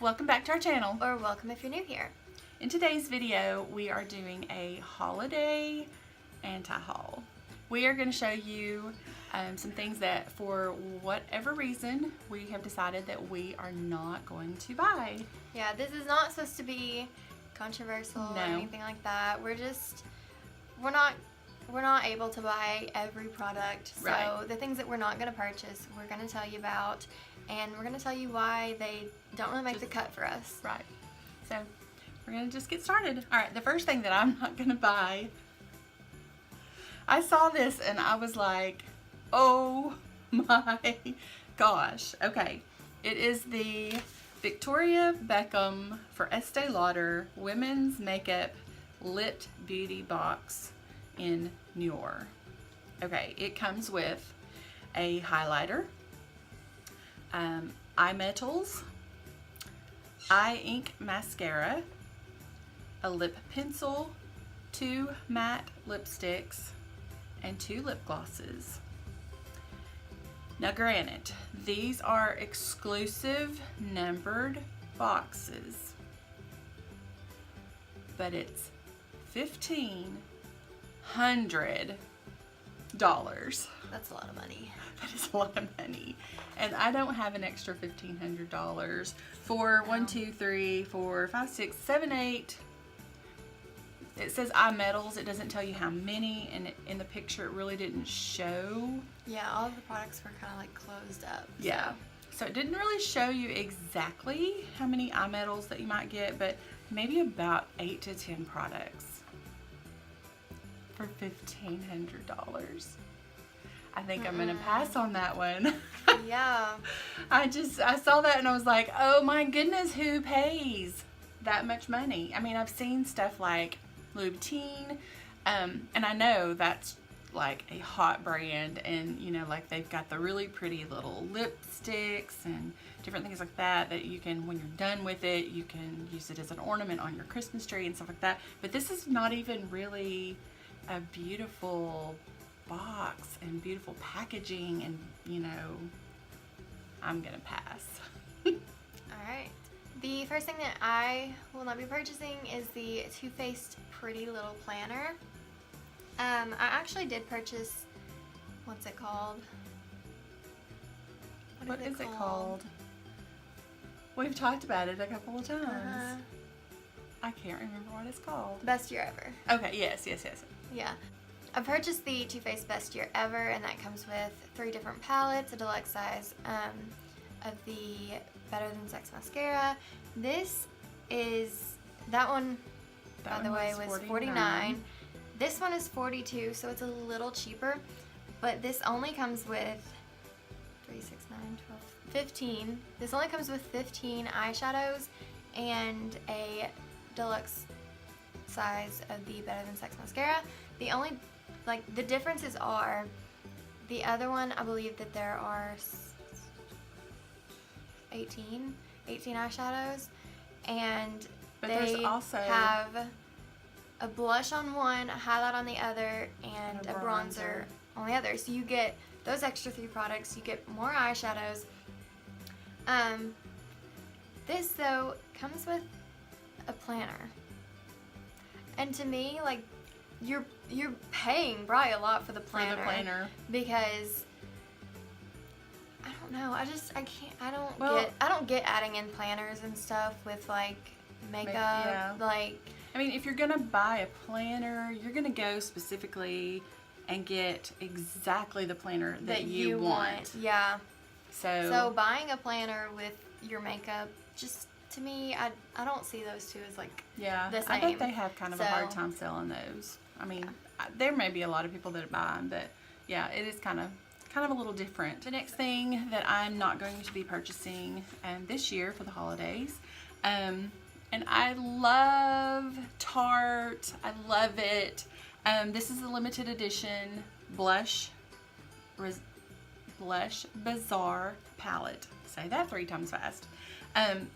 welcome back to our channel. Or welcome if you're new here. In today's video, we are doing a holiday anti-haul. We are going to show you some things that for whatever reason, we have decided that we are not going to buy. Yeah, this is not supposed to be controversial or anything like that. We're not able to buy every product. So Right. the things that we're not going to purchase, we're going to tell you about, and we're going to tell you why they don't really make the cut for us. Right. So we're going to just get started. All right, the first thing that I'm not going to buy, I saw this and I was like, oh my gosh. Okay, it is the Victoria Beckham for Estee Lauder Women's Makeup Lit Beauty Box in Noir. Okay, it comes with a highlighter, eye metals, eye ink mascara, a lip pencil, 2 matte lipsticks, and 2 lip glosses. Now granted, these are exclusive numbered boxes, but it's $1,500. That's a lot of money. That is a lot of money. And I don't have an extra $1,500 for 1, 2, 3, 4, 5, 6, 7, 8. It says eye metals. It doesn't tell you how many, and in the picture it really didn't show. Yeah, all of the products were kind of like closed up. So. Yeah. So it didn't really show you exactly how many eye metals that you might get, but maybe about 8 to 10 products for $1,500. I think I'm gonna pass on that one. Yeah. I saw that and I was like, oh my goodness, who pays that much money? I mean, I've seen stuff like Louis Vuitton, and I know that's like a hot brand, and you know, like they've got the really pretty little lipsticks and different things like that you can, when you're done with it, you can use it as an ornament on your Christmas tree and stuff like that. But this is not even really a beautiful box and beautiful packaging, and you know, I'm gonna pass. Alright. The first thing that I will not be purchasing is the Too Faced Pretty Little Planner. I actually did purchase, what's it called? What is it called? We've talked about it a couple of times. I can't remember what it's called. Best Year Ever. Okay, yes. Yeah. I purchased the Too Faced Best Year Ever, and that comes with 3 different palettes, a deluxe size of the Better Than Sex mascara. That one, by the way, was $49. This one is $42, so it's a little cheaper, but this only comes with 3, 6, 9, 12, 15. This only comes with 15 eyeshadows and a deluxe size of the Better Than Sex mascara. The differences are, the other one, I believe that there are 18 eyeshadows, and they also have a blush on one, a highlight on the other, and a bronzer on the other. So you get those extra 3 products, you get more eyeshadows. This though comes with a planner, and to me, like, you're paying probably a lot for the planner. Because I don't know, I don't get adding in planners and stuff with like makeup. Yeah. Like, I mean, if you're gonna buy a planner, you're gonna go specifically and get exactly the planner that you want. Yeah. So buying a planner with your makeup, just to me, I don't see those two as like the same. I bet they have kind of a hard time selling those. I mean, there may be a lot of people that buy them, but yeah, it is kind of a little different. The next thing that I'm not going to be purchasing this year for the holidays, and I love Tarte. I love it. This is a limited edition Blush Bazaar palette. Say that 3 times fast.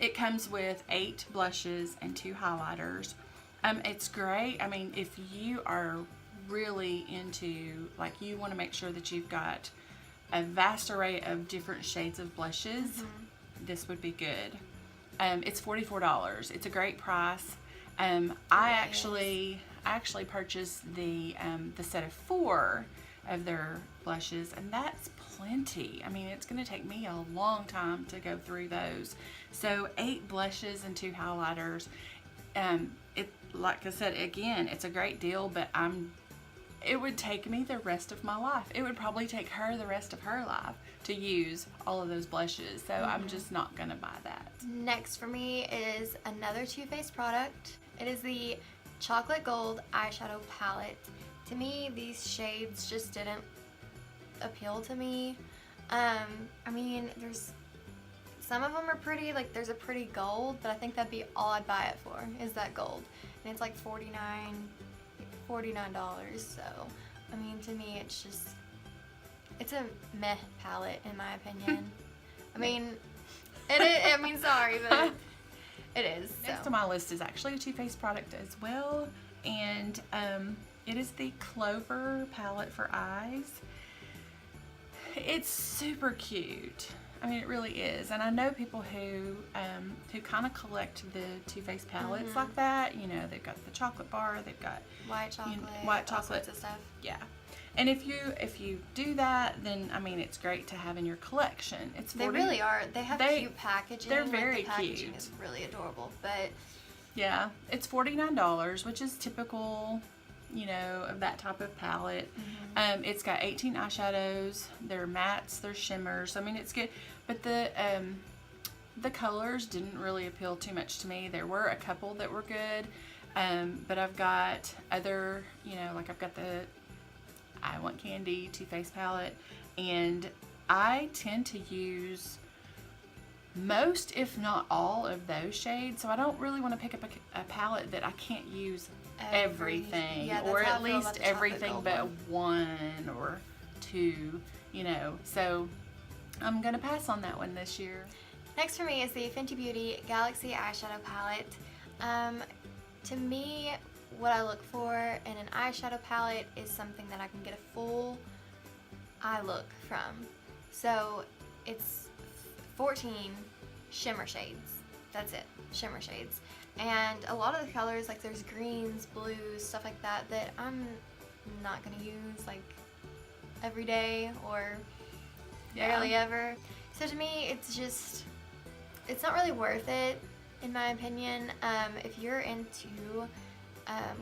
It comes with 8 blushes and 2 highlighters. It's great. I mean, if you are really into, like, you want to make sure that you've got a vast array of different shades of blushes, this would be good. It's $44. It's a great price. I actually purchased the set of 4 of their blushes, and that's plenty. I mean, it's going to take me a long time to go through those. So 8 blushes and 2 highlighters. It, like I said, again, it's a great deal, but it would take me the rest of my life. It would probably take her the rest of her life to use all of those blushes. So I'm just not going to buy that. Next for me is another Too Faced product. It is the Chocolate Gold Eyeshadow Palette. To me, these shades just didn't appeal to me. I mean, there's some of them are pretty, like there's a pretty gold, but I think that'd be all I'd buy it for, is that gold. And it's like $49. So, I mean, to me, it's a meh palette, in my opinion. I mean, it is, I mean, sorry, but it is. Next on my list is actually a Too Faced product as well, and it is the Clover palette for eyes. It's super cute. I mean, it really is. And I know people who kind of collect the Too Faced palettes like that. You know, they've got the chocolate bar, they've got white chocolate, white all chocolate sorts of stuff. Yeah. And if you do that, then I mean, it's great to have in your collection. They really are. They have cute packaging. They're very the packaging cute. Is really adorable. But yeah, it's $49, which is typical, you know, of that type of palette. It's got 18 eyeshadows. They're mattes, they're shimmers. I mean, it's good. But the colors didn't really appeal too much to me. There were a couple that were good, but I've got other, you know, like I've got the I Want Candy Too Faced palette, and I tend to use most, if not all, of those shades. So I don't really want to pick up a palette that I can't use everything, or at least everything but 1 or 2, you know. So I'm gonna pass on that one this year. Next for me is the Fenty Beauty Galaxy Eyeshadow Palette. To me, what I look for in an eyeshadow palette is something that I can get a full eye look from. So it's 14 shimmer shades. That's it, shimmer shades. And a lot of the colors, like there's greens, blues, stuff like that, that I'm not gonna use like every day or barely ever. So to me, it's not really worth it, in my opinion. If you're into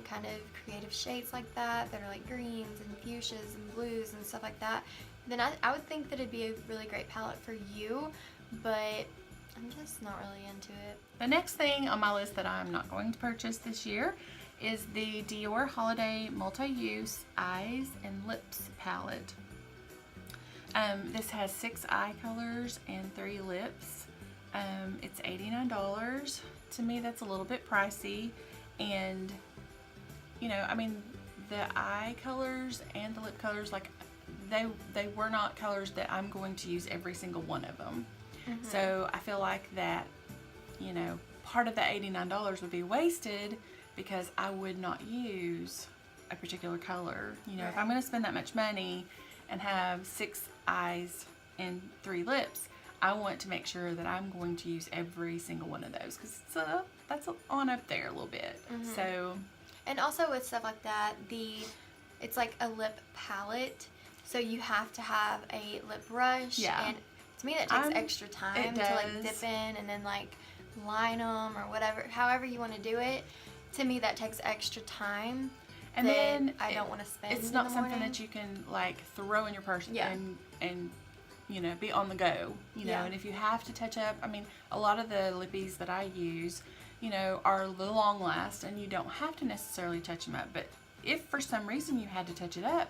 kind of creative shades like that are like greens and fuchsias and blues and stuff like that, then I would think that it'd be a really great palette for you, but I'm just not really into it. The next thing on my list that I'm not going to purchase this year is the Dior Holiday Multi-Use Eyes and Lips Palette. This has 6 eye colors and 3 lips. It's $89. To me, that's a little bit pricey, and you know, I mean, the eye colors and the lip colors, like they were not colors that I'm going to use every single one of them. So I feel like that, you know, part of the $89 would be wasted because I would not use a particular color. You know, if I'm going to spend that much money and have 6 eyes and 3 lips, I want to make sure that I'm going to use every single one of those, because that's on up there a little bit. So, and also with stuff like that, it's like a lip palette, so you have to have a lip brush. And to me, that takes extra time to like dip in and then like line them or whatever, however you want to do it. To me, that takes extra time. And then I don't want to spend. It's not something that you can like throw in your purse and you know, be on the go. You know, and if you have to touch up, I mean, a lot of the lippies that I use, you know, are the long last, and you don't have to necessarily touch them up. But if for some reason you had to touch it up,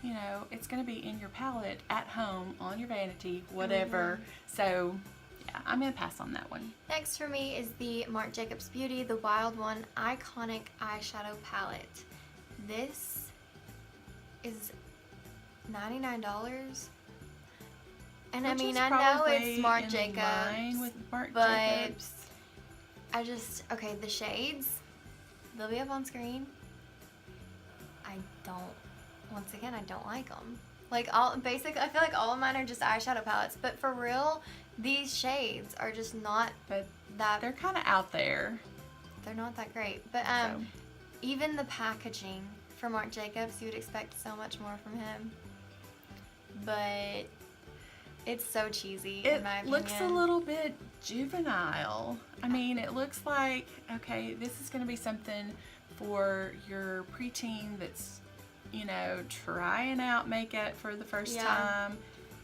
you know, it's going to be in your palette at home, on your vanity, whatever. So yeah, I'm going to pass on that one. Next for me is the Marc Jacobs Beauty The Wild One Iconic Eyeshadow Palette. This is $99. And I mean, I know it's Marc Jacobs, but okay, the shades, they'll be up on screen. Once again, I don't like them. Like basically, I feel like all of mine are just eyeshadow palettes. But for real, these shades are just not that. They're kind of out there. They're not that great. But even the packaging from Marc Jacobs, you would expect so much more from him. But it's so cheesy, in my opinion. It looks a little bit juvenile. I mean, it looks like, okay, this is going to be something for your preteen that's, you know, trying out makeup for the first time.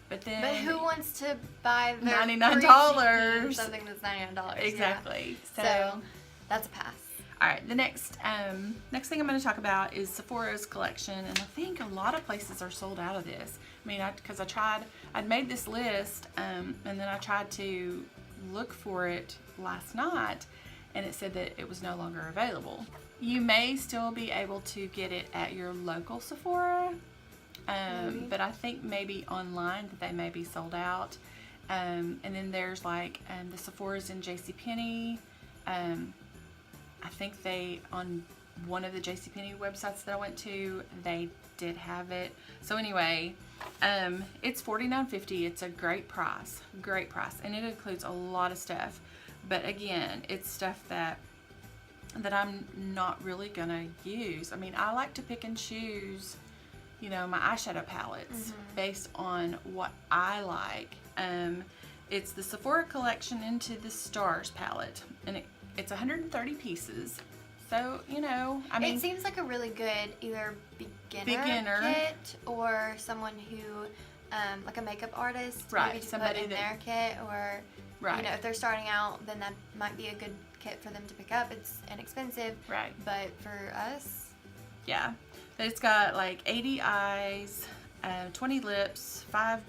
But who wants to buy their $99? Something that's $99. Exactly. Yeah. So that's a pass. All right, the next thing I'm going to talk about is Sephora's collection, and I think a lot of places are sold out of this. I mean, because I'd made this list, and then I tried to look for it last night, and it said that it was no longer available. You may still be able to get it at your local Sephora, but I think maybe online that they may be sold out. And then there's like the Sephora's in JCPenney. I think they, on one of the JCPenney websites that I went to, they did have it. So anyway, it's $49.50. It's a great price, and it includes a lot of stuff. But again, it's stuff that I'm not really gonna use. I mean, I like to pick and choose, you know, my eyeshadow palettes based on what I like. It's the Sephora collection Into the Stars palette, and it's 130 pieces. So, you know, I mean, it seems like a really good either beginner kit or someone who, like a makeup artist, right? Maybe to Somebody put in their kit, or you know, if they're starting out, then that might be a good kit for them to pick up. It's inexpensive, right? But for us, yeah, it's got like 80 eyes, 20 lips, 5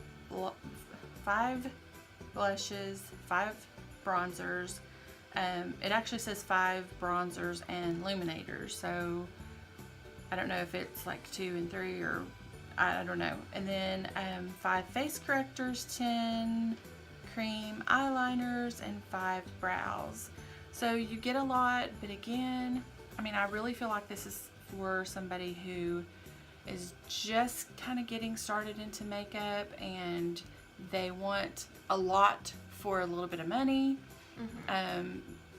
blushes, 5 bronzers. It actually says 5 bronzers and illuminators, so I don't know if it's like 2 and 3 or I don't know. And then 5 face correctors, 10 cream eyeliners, and 5 brows. So you get a lot, but again, I mean, I really feel like this is for somebody who is just kind of getting started into makeup and they want a lot for a little bit of money.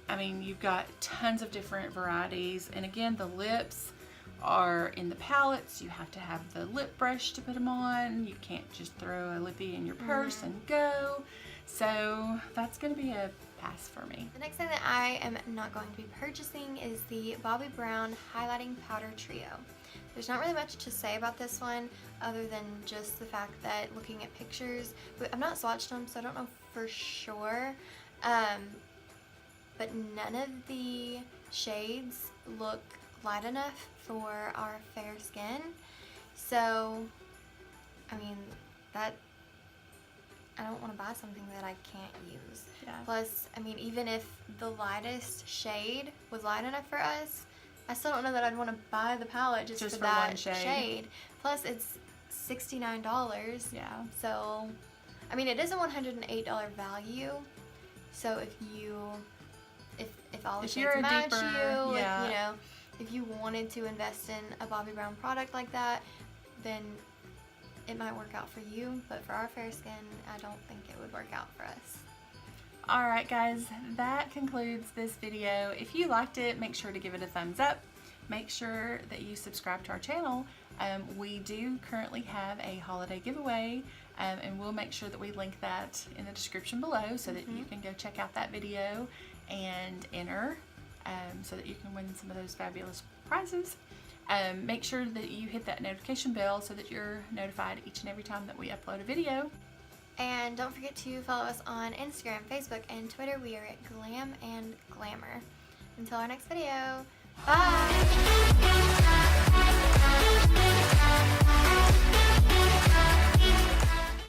I mean, you've got tons of different varieties, and again, the lips are in the palettes. You have to have the lip brush to put them on. You can't just throw a lippy in your purse and go. So that's going to be a pass for me. The next thing that I am not going to be purchasing is the Bobbi Brown Highlighting Powder Trio. There's not really much to say about this one other than just the fact that looking at pictures, I've not swatched them, so I don't know for sure. But none of the shades look light enough for our fair skin. So, I mean, I don't want to buy something that I can't use. Yeah. Plus, I mean, even if the lightest shade was light enough for us, I still don't know that I'd want to buy the palette just for that one shade. Plus, it's $69. Yeah. So, I mean, it is a $108 value. So if all the shades match you, yeah. if, you know, if you wanted to invest in a Bobbi Brown product like that, then it might work out for you. But for our fair skin, I don't think it would work out for us. Alright guys, that concludes this video. If you liked it, make sure to give it a thumbs up. Make sure that you subscribe to our channel. We do currently have a holiday giveaway, and we'll make sure that we link that in the description below so that you can go check out that video and enter so that you can win some of those fabulous prizes. Make sure that you hit that notification bell so that you're notified each and every time that we upload a video. And don't forget to follow us on Instagram, Facebook, and Twitter. We are at Glam and Glamour. Until our next video, bye!